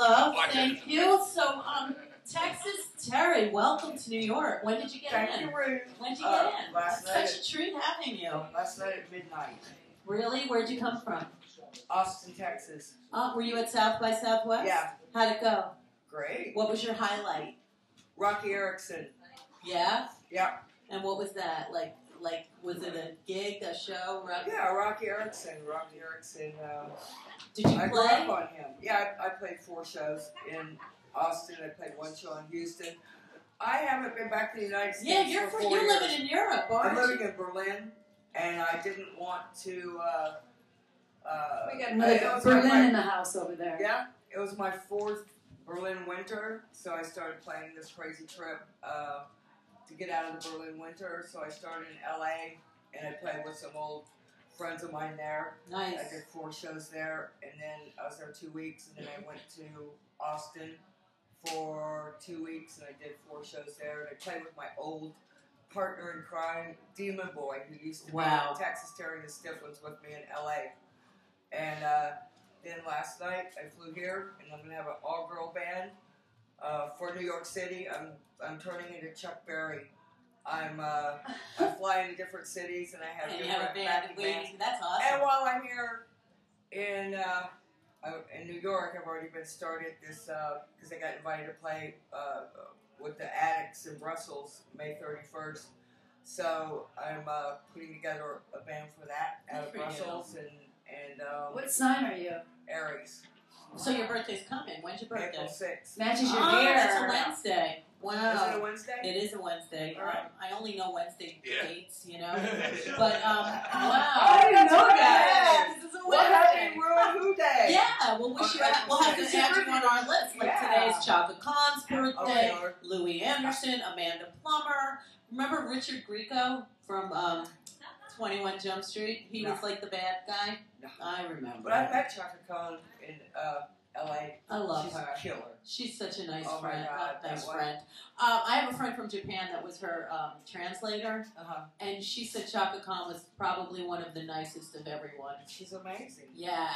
Hello, thank you. So, TexasTerri, welcome to New York. When did you get in? Thank you, Ruth. When did you get in? Last It's night. such a treat having you. Last night at midnight. Really? Where'd you come from? Austin, Texas. Were you at South by Southwest? Yeah. How'd it go? Great. What was your highlight? Rocky Erickson. Yeah? Yeah. And what was that? Like, was it a gig, a show? Yeah, Rocky Erickson. Rocky Erickson. Did you I play? grew up on him. Yeah, I played 4 shows in Austin. I played 1 show in Houston. I haven't been back to the United States Yeah, for 4 you're years. living in Europe, aren't I'm you? living in Berlin, and I didn't want to. We got Berlin in the house over there. Yeah, it was my 4th Berlin winter, so I started planning this crazy trip to get out of the Berlin winter. So I started in LA, and I played with some old friends of mine there. Nice. I did 4 shows there, and then I was there 2 weeks, and then I went to Austin for 2 weeks, and I did 4 shows there, and I played with my old partner in crime, Demon Boy, who used to be in TexasTerri and the Stiflins with me in LA. And then last night I flew here, and I'm gonna have an all-girl band for New York City. I'm turning into Chuck Berry. I fly into different cities, and I have different backing bands. That's awesome. And while I'm here in New York, I've already been started this because I got invited to play with the Addicts in Brussels May 31st. So I'm putting together a band for that out of Brussels and What sign are you? Aries. So your birthday's coming. When's your birthday? April 6th. Matches your hair. That's a Wednesday. Wow. Is it a Wednesday? It is a Wednesday. All right. I only know Wednesday dates, you know. Yeah. But wow. I didn't know that. This is a Well, happy Wednesday. ReW and Who Day. Yeah, we'll wish you. We'll have to add you on our list. Like today's Chaka Khan's birthday, Okay. Louis Anderson, Amanda Plummer. Remember Richard Grieco from 21 Jump Street? He was like the bad guy. No. I remember. But I met Chaka Khan in L.A. I love She's her. a killer. She's such a nice Oh my friend. God, A nice that friend. I have a friend from Japan that was her translator, and she said Chaka Khan was probably one of the nicest of everyone. She's amazing. Yeah,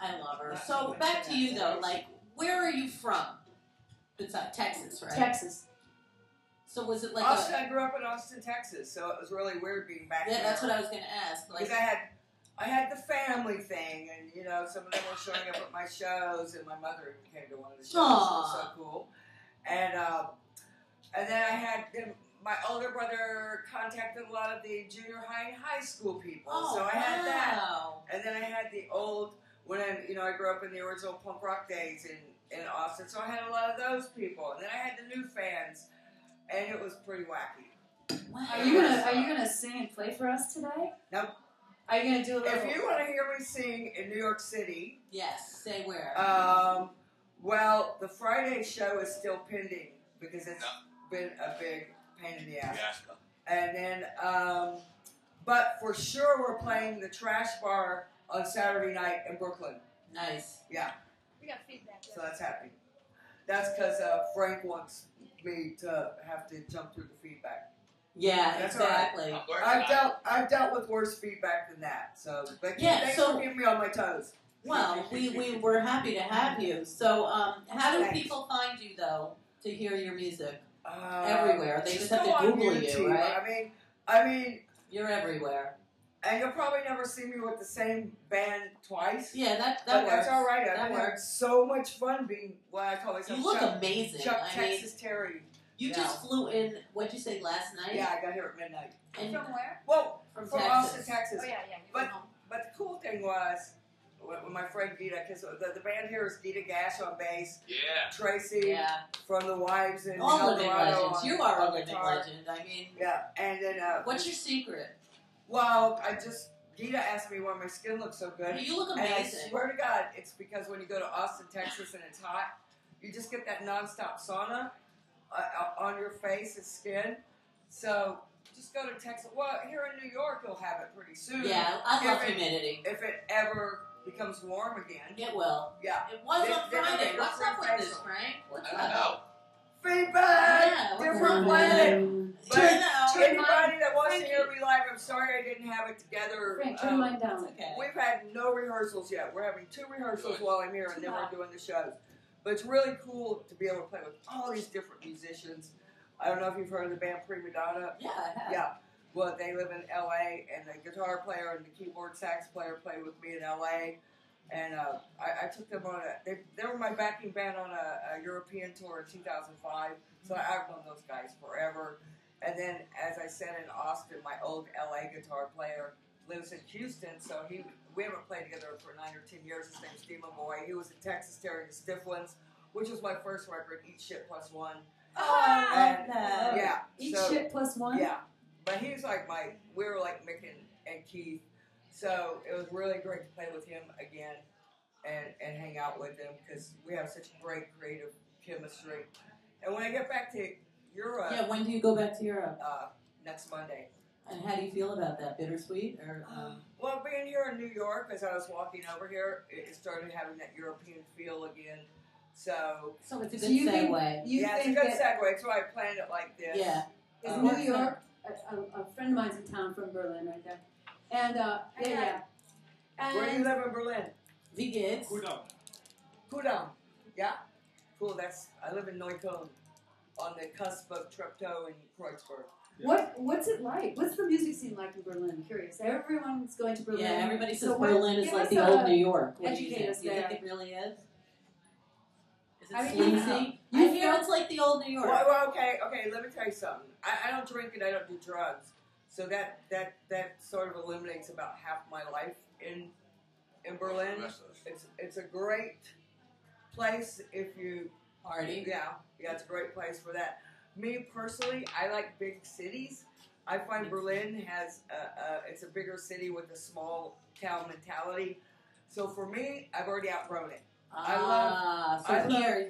I love her. Not So to back mention to you that. though. Like, where are you from? It's Texas, right? Texas. So was it like Austin, I grew up in Austin, Texas, so it was really weird being back Yeah, there. that's what I was going to ask. Like, Because I had the family thing, and you know, some of them were showing up at my shows, and my mother came to one of the shows. It was so cool. And then I had my older brother contacted a lot of the junior high and high school people, so I had that. And then I had the old I grew up in the original punk rock days in Austin, so I had a lot of those people, and then I had the new fans, and it was pretty wacky. Wow. Are you gonna sing and play for us today? Nope. Are you gonna do a little? If you want to hear me sing in New York City, Yes, say where. well, the Friday show is still pending because it's been a big pain in the ass. And then, but for sure we're playing the Trash Bar on Saturday night in Brooklyn. Nice. Yeah. We got feedback. So that's happening. That's because Frank wants me to have to jump through the feedback. Yeah, That's exactly. I've dealt with worse feedback than that. So, but thanks for keeping me on my toes. Well, we were happy to have you. So, how do people find you though to hear your music? Everywhere. They just have to Google you, right? I mean, you're everywhere. And you'll probably never see me with the same band twice. Yeah, that but works. That's all right. That I've works. had so much fun being what I call myself. You look amazing. TexasTerri. You just flew in. What'd you say last night? Yeah, I got here at midnight. And from where? Well, from Austin, Texas. Oh yeah. But the cool thing was when my friend Dita, because the band here is Dita Gash on bass. Yeah. Tracy from the Wives and all living legends. You are a living legend. I mean. Yeah, and then. What's your secret? Well, Dita asked me why my skin looks so good. You look amazing. And I swear to God, it's because when you go to Austin, Texas, and it's hot, you just get that nonstop sauna on your face and skin. So just go to Texas. Well, here in New York, you'll have it pretty soon. Yeah, I love humidity. If it ever becomes warm again. It will. Yeah. It was on Friday. What's up with this, Frank? What's up? I don't know. Feedback! Yeah, Different planet! But anybody that wants to Frankie. hear me live, I'm sorry I didn't have it together. Frank, turn mine down. Okay. We've had no rehearsals yet. We're having 2 rehearsals while I'm here, and then we're doing the shows. But it's really cool to be able to play with all these different musicians. I don't know if you've heard of the band Prima Donna. Yeah, I have. Yeah. Well, they live in L.A., and the guitar player and the keyboard sax player play with me in L.A., and I took them on they were my backing band on a European tour in 2005, so I've known those guys forever. And then, as I said, in Austin, my old L.A. guitar player lives in Houston, so we haven't played together for 9 or 10 years. His name's Demon Boy. He was in TexasTerri the Stiff Ones, which was my first record, Eat Shit Plus One. Oh, I love that. Yeah. Eat Shit Plus One? Yeah. But he was like we were like Mick and Keith. So it was really great to play with him again and hang out with him because we have such great creative chemistry. And when I get back to Europe... Yeah, when do you go back to Europe? Next Monday. And how do you feel about that? Bittersweet? Or Well, being here in New York, as I was walking over here, it started having that European feel again. So it's a good segue. It's a good segue. That's why I planned it like this. Yeah. Is New York... A friend of mine's in town from Berlin right there. And, yeah. And where do you live in Berlin? Wie geht's? Kudam. Yeah? Cool, I live in Neukölln, on the cusp of Treptow and Kreuzberg. Yeah. What's it like? What's the music scene like in Berlin? I'm curious. Everyone's going to Berlin. Yeah, everybody says Berlin is like the old New York. What do you think? Do you think it really is? Is it sleazy? I hear it's like the old New York. Well, okay, let me tell you something. I don't drink and I don't do drugs. So that sort of eliminates about half my life in Berlin. It's a great place if you party. Yeah, it's a great place for that. Me personally, I like big cities. I find Berlin has it's a bigger city with a small town mentality. So for me, I've already outgrown it.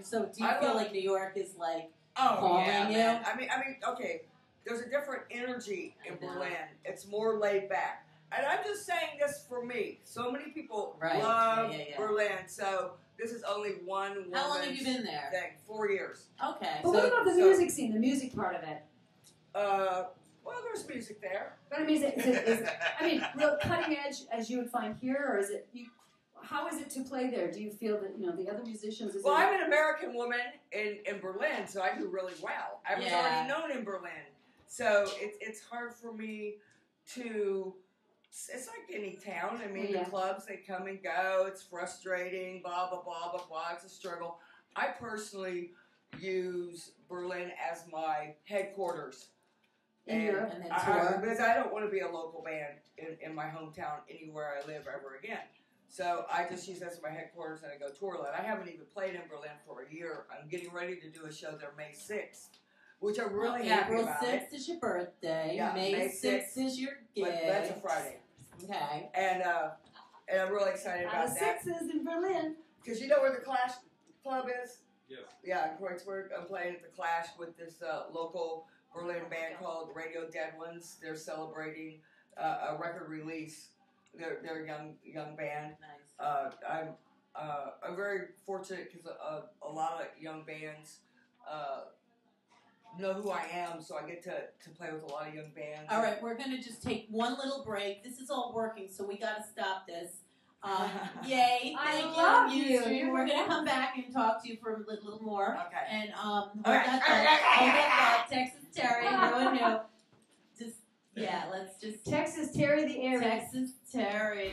So do you feel like New York is like calling you? Man. I mean, okay. There's a different energy in Berlin. It's more laid back. And I'm just saying this for me. So many people love Berlin. So this is only one. How long have you been there? 4 years. Okay. But what about the music scene? The music part of it? Well, there's music there. But I mean, is it real cutting edge as you would find here, or is it? How is it to play there? Do you feel that the other musicians? Well, I'm an American woman in Berlin, so I do really well. I was already known in Berlin, so it's hard for me to. It's like any town. I mean, the clubs, they come and go. It's frustrating. Blah blah blah blah blah. It's a struggle. I personally use Berlin as my headquarters. In Europe, and then tour. Because I don't want to be a local band in my hometown anywhere I live ever again. So I just use that as my headquarters and I go tour a lot. I haven't even played in Berlin for a year. I'm getting ready to do a show there May 6th, which I'm really happy about. April 6th is your birthday. Yeah, May 6th is your gig. But that's a Friday. Okay. And I'm really excited about that. The 6th is in Berlin. Because you know where the Clash Club is? Yes. Yeah, in Kreuzberg. I'm playing at the Clash with this local Berlin band called ReW Dead Ones. They're celebrating a record release. They're a young band. Nice. I'm very fortunate because a lot of young bands know who I am, so I get to play with a lot of young bands. All right, we're going to just take one little break. This is all working, so we got to stop this. Yay! I love you. We're going to come back and talk to you for a little more. Okay. And hold that thought. TexasTerri, ReW and Who. Let's just TexasTerri the area. TexasTerri.